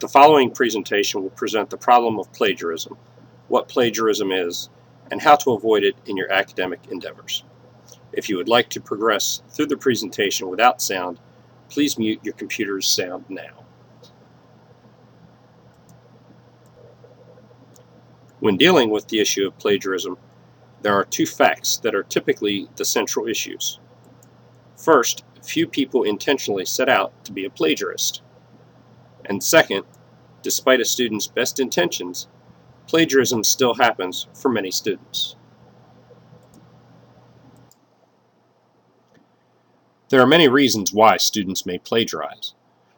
The following presentation will present the problem of plagiarism, what plagiarism is, and how to avoid it in your academic endeavors. If you would like to progress through the presentation without sound, please mute your computer's sound now. When dealing with the issue of plagiarism, there are two facts that are typically the central issues. First, few people intentionally set out to be a plagiarist. And second, despite a student's best intentions, plagiarism still happens for many students. There are many reasons why students may plagiarize.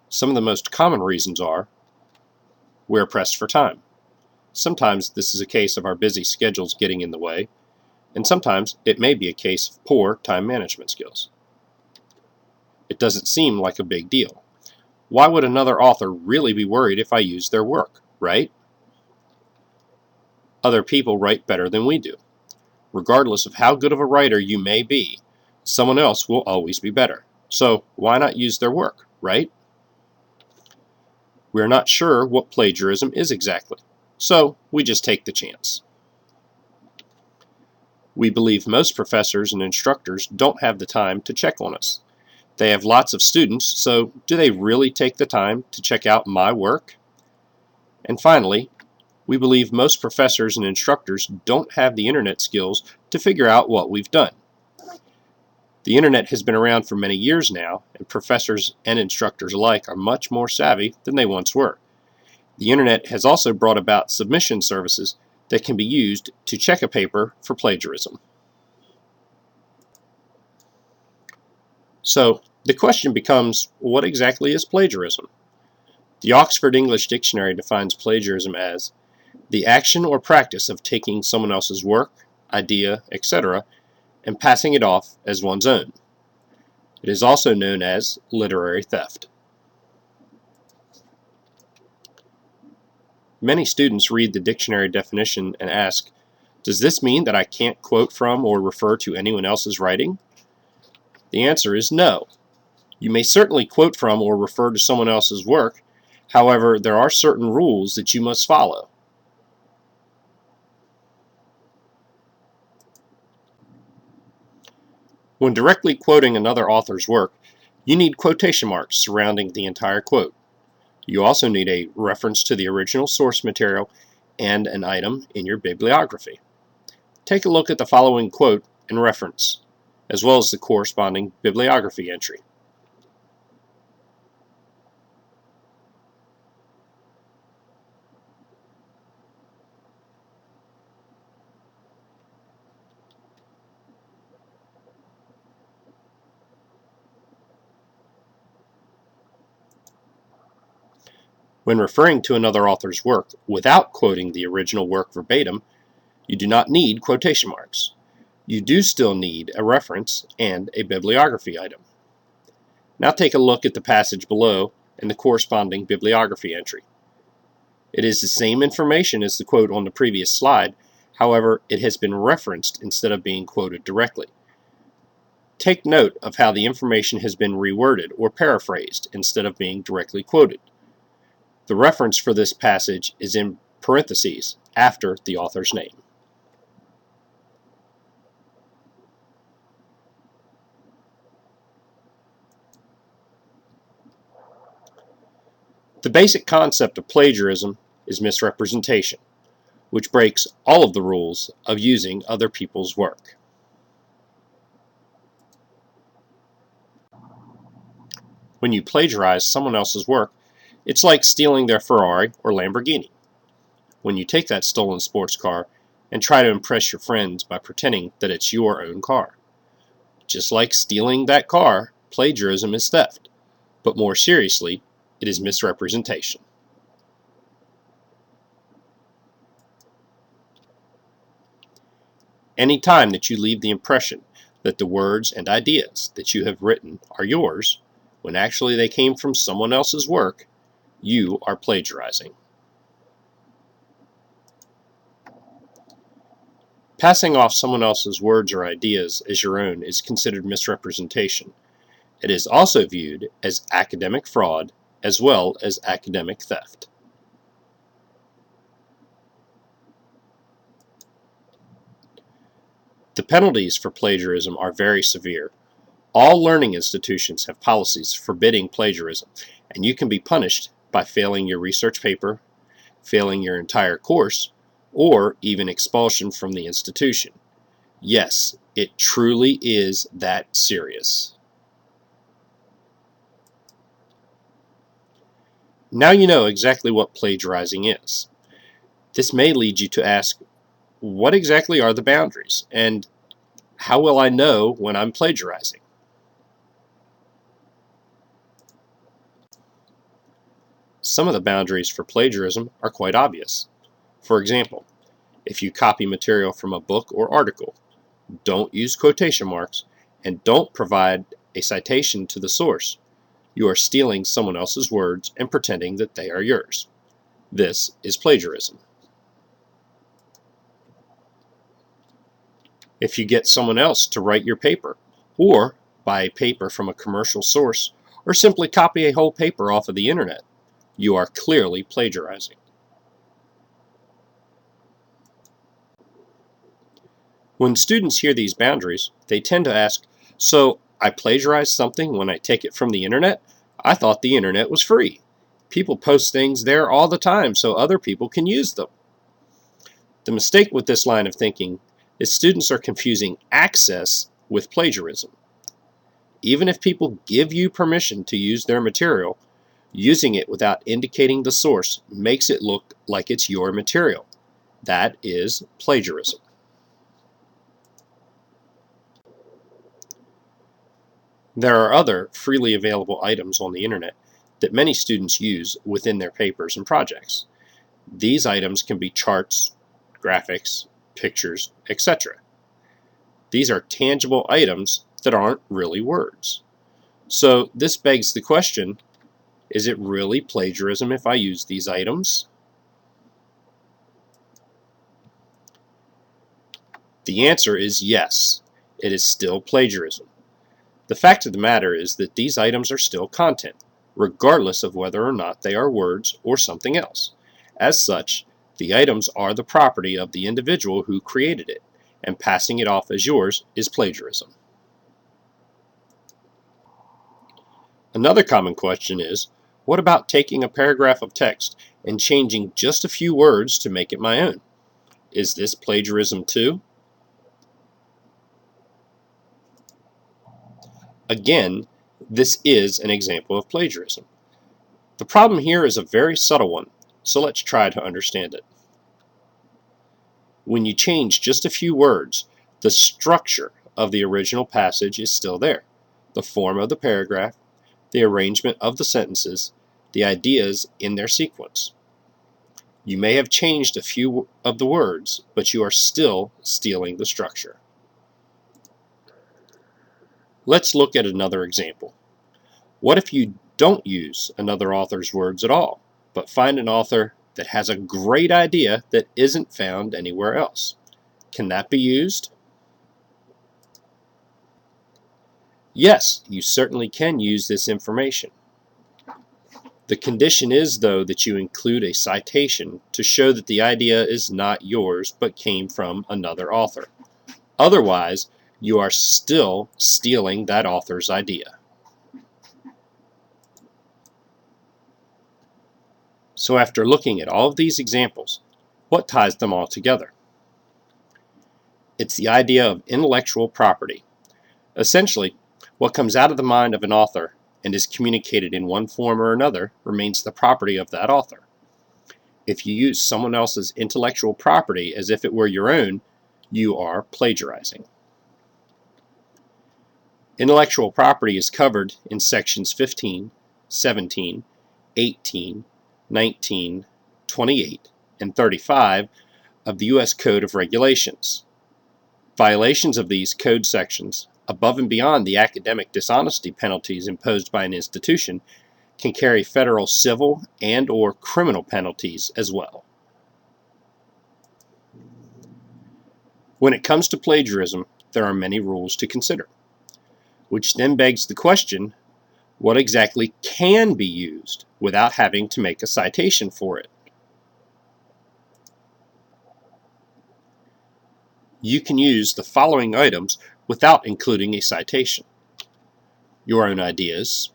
Some of the most common reasons are we're pressed for time. Sometimes this is a case of our busy schedules getting in the way, and sometimes it may be a case of poor time management skills. It doesn't seem like a big deal. Why would another author really be worried if I use their work, right? Other people write better than we do. Regardless of how good of a writer you may be, someone else will always be better. So why not use their work, right? We're not sure what plagiarism is exactly, so we just take the chance. We believe most professors and instructors don't have the time to check on us. They have lots of students, so do they really take the time to check out my work? And finally, we believe most professors and instructors don't have the internet skills to figure out what we've done. The internet has been around for many years now, and professors and instructors alike are much more savvy than they once were. The internet has also brought about submission services that can be used to check a paper for plagiarism. So, the question becomes, what exactly is plagiarism? The Oxford English Dictionary defines plagiarism as the action or practice of taking someone else's work, idea, etc., and passing it off as one's own. It is also known as literary theft. Many students read the dictionary definition and ask, does this mean that I can't quote from or refer to anyone else's writing? The answer is no. You may certainly quote from or refer to someone else's work, however, there are certain rules that you must follow. When directly quoting another author's work, you need quotation marks surrounding the entire quote. You also need a reference to the original source material and an item in your bibliography. Take a look at the following quote and reference, as well as the corresponding bibliography entry. When referring to another author's work without quoting the original work verbatim, you do not need quotation marks. You do still need a reference and a bibliography item. Now take a look at the passage below and the corresponding bibliography entry. It is the same information as the quote on the previous slide, however, it has been referenced instead of being quoted directly. Take note of how the information has been reworded or paraphrased instead of being directly quoted. The reference for this passage is in parentheses after the author's name. The basic concept of plagiarism is misrepresentation, which breaks all of the rules of using other people's work. When you plagiarize someone else's work, it's like stealing their Ferrari or Lamborghini. When you take that stolen sports car and try to impress your friends by pretending that it's your own car. Just like stealing that car, plagiarism is theft, but more seriously, it is misrepresentation. Any time that you leave the impression that the words and ideas that you have written are yours, when actually they came from someone else's work, you are plagiarizing. Passing off someone else's words or ideas as your own is considered misrepresentation. It is also viewed as academic fraud as well as academic theft. The penalties for plagiarism are very severe. All learning institutions have policies forbidding plagiarism, and you can be punished by failing your research paper, failing your entire course, or even expulsion from the institution. Yes, it truly is that serious. Now you know exactly what plagiarizing is. This may lead you to ask, what exactly are the boundaries, and how will I know when I'm plagiarizing? Some of the boundaries for plagiarism are quite obvious. For example, if you copy material from a book or article, don't use quotation marks, and don't provide a citation to the source. You are stealing someone else's words and pretending that they are yours. This is plagiarism. If you get someone else to write your paper, or buy a paper from a commercial source, or simply copy a whole paper off of the internet, you are clearly plagiarizing. When students hear these boundaries, they tend to ask, so I plagiarized something when I take it from the internet? I thought the internet was free. People post things there all the time so other people can use them. The mistake with this line of thinking is students are confusing access with plagiarism. Even if people give you permission to use their material, using it without indicating the source makes it look like it's your material. That is plagiarism. There are other freely available items on the internet that many students use within their papers and projects. These items can be charts, graphics, pictures, etc. These are tangible items that aren't really words. So this begs the question, is it really plagiarism if I use these items? The answer is yes, it is still plagiarism. The fact of the matter is that these items are still content, regardless of whether or not they are words or something else. As such, the items are the property of the individual who created it, and passing it off as yours is plagiarism. Another common question is, what about taking a paragraph of text and changing just a few words to make it my own? Is this plagiarism too? Again, this is an example of plagiarism. The problem here is a very subtle one, so let's try to understand it. When you change just a few words, the structure of the original passage is still there. The form of the paragraph, the arrangement of the sentences, the ideas in their sequence. You may have changed a few of the words, but you are still stealing the structure. Let's look at another example. What if you don't use another author's words at all, but find an author that has a great idea that isn't found anywhere else? Can that be used? Yes, you certainly can use this information. The condition is, though, that you include a citation to show that the idea is not yours but came from another author. Otherwise, you are still stealing that author's idea. So after looking at all of these examples, what ties them all together? It's the idea of intellectual property. Essentially, what comes out of the mind of an author and is communicated in one form or another remains the property of that author. If you use someone else's intellectual property as if it were your own, you are plagiarizing. Intellectual property is covered in sections 15, 17, 18, 19, 28, and 35 of the U.S. Code of Regulations. Violations of these code sections, above and beyond the academic dishonesty penalties imposed by an institution, can carry federal civil and/or criminal penalties as well. When it comes to plagiarism, there are many rules to consider, which then begs the question, what exactly can be used without having to make a citation for it. You can use the following items without including a citation: your own ideas,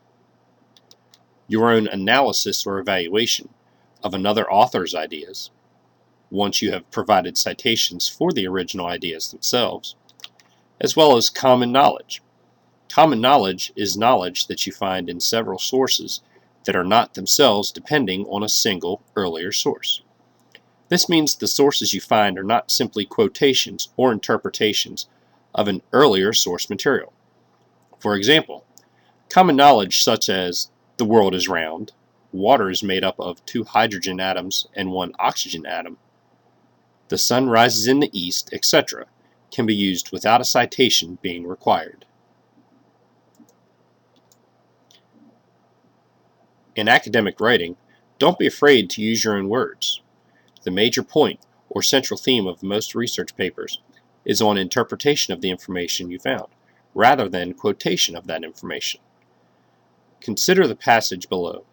your own analysis or evaluation of another author's ideas, once you have provided citations for the original ideas themselves, as well as common knowledge. Common knowledge is knowledge that you find in several sources that are not themselves depending on a single earlier source. This means the sources you find are not simply quotations or interpretations of an earlier source material. For example, common knowledge such as the world is round, water is made up of 2 hydrogen atoms and 1 oxygen atom, the sun rises in the east, etc., can be used without a citation being required. In academic writing, don't be afraid to use your own words. The major point or central theme of most research papers is on interpretation of the information you found, rather than quotation of that information. Consider the passage below.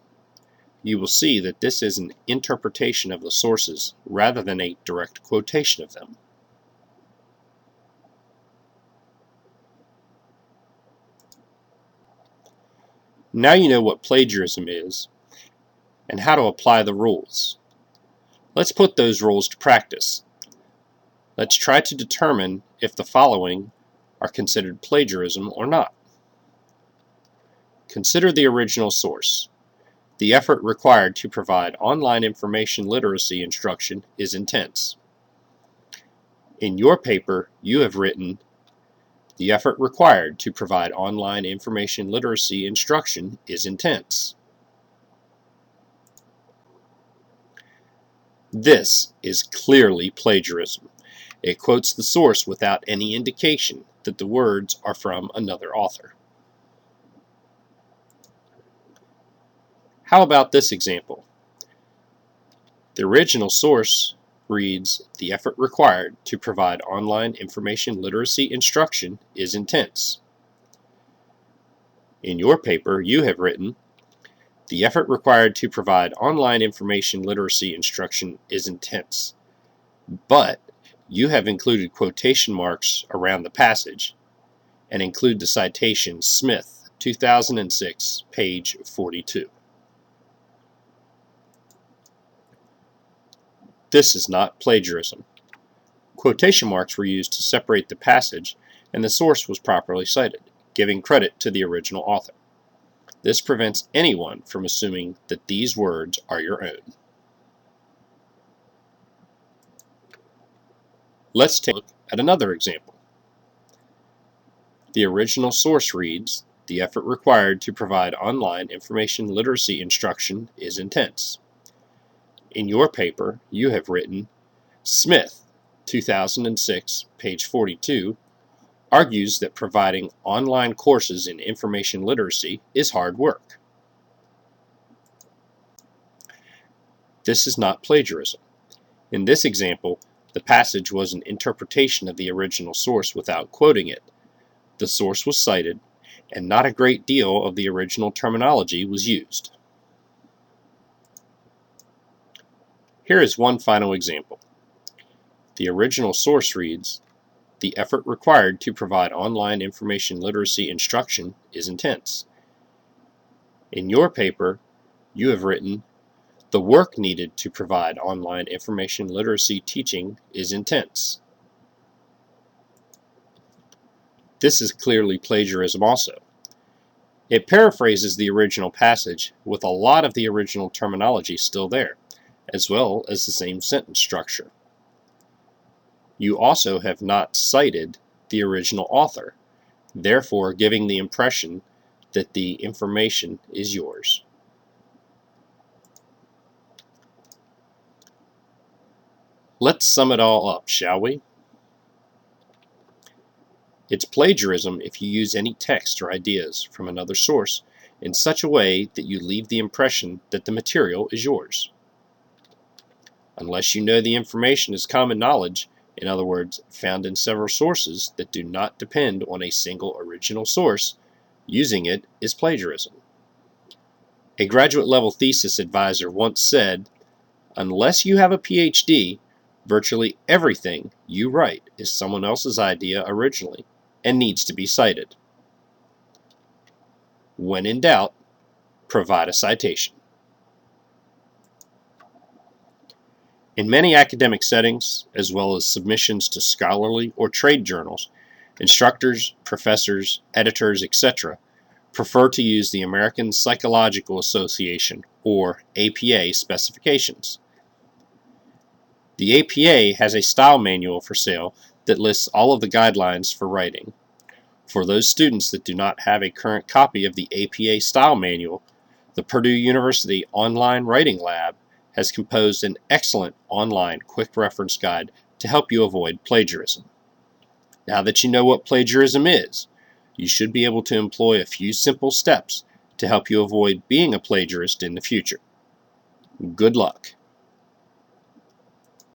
You will see that this is an interpretation of the sources rather than a direct quotation of them. Now you know what plagiarism is and how to apply the rules. Let's put those rules to practice. Let's try to determine if the following are considered plagiarism or not. Consider the original source. The effort required to provide online information literacy instruction is intense. In your paper, you have written, "The effort required to provide online information literacy instruction is intense." This is clearly plagiarism. It quotes the source without any indication that the words are from another author. How about this example? The original source reads, "The effort required to provide online information literacy instruction is intense." In your paper, you have written, "The effort required to provide online information literacy instruction is intense," but you have included quotation marks around the passage and include the citation Smith, 2006, page 42. This is not plagiarism. Quotation marks were used to separate the passage, and the source was properly cited, giving credit to the original author. This prevents anyone from assuming that these words are your own. Let's take a look at another example. The original source reads, "The effort required to provide online information literacy instruction is intense." In your paper, you have written, "Smith, 2006, page 42, argues that providing online courses in information literacy is hard work." This is not plagiarism. In this example, the passage was an interpretation of the original source without quoting it. The source was cited, and not a great deal of the original terminology was used. Here is one final example. The original source reads, "The effort required to provide online information literacy instruction is intense." In your paper, you have written, "The work needed to provide online information literacy teaching is intense." This is clearly plagiarism also. It paraphrases the original passage with a lot of the original terminology still there, as well as the same sentence structure. You also have not cited the original author, therefore giving the impression that the information is yours. Let's sum it all up, shall we? It's plagiarism if you use any text or ideas from another source in such a way that you leave the impression that the material is yours. Unless you know the information is common knowledge, in other words, found in several sources that do not depend on a single original source, using it is plagiarism. A graduate-level thesis advisor once said, "Unless you have a PhD, virtually everything you write is someone else's idea originally and needs to be cited." When in doubt, provide a citation. In many academic settings, as well as submissions to scholarly or trade journals, instructors, professors, editors, etc., prefer to use the American Psychological Association, or APA, specifications. The APA has a style manual for sale that lists all of the guidelines for writing. For those students that do not have a current copy of the APA style manual, the Purdue University Online Writing Lab has composed an excellent online quick reference guide to help you avoid plagiarism. Now that you know what plagiarism is, you should be able to employ a few simple steps to help you avoid being a plagiarist in the future. Good luck.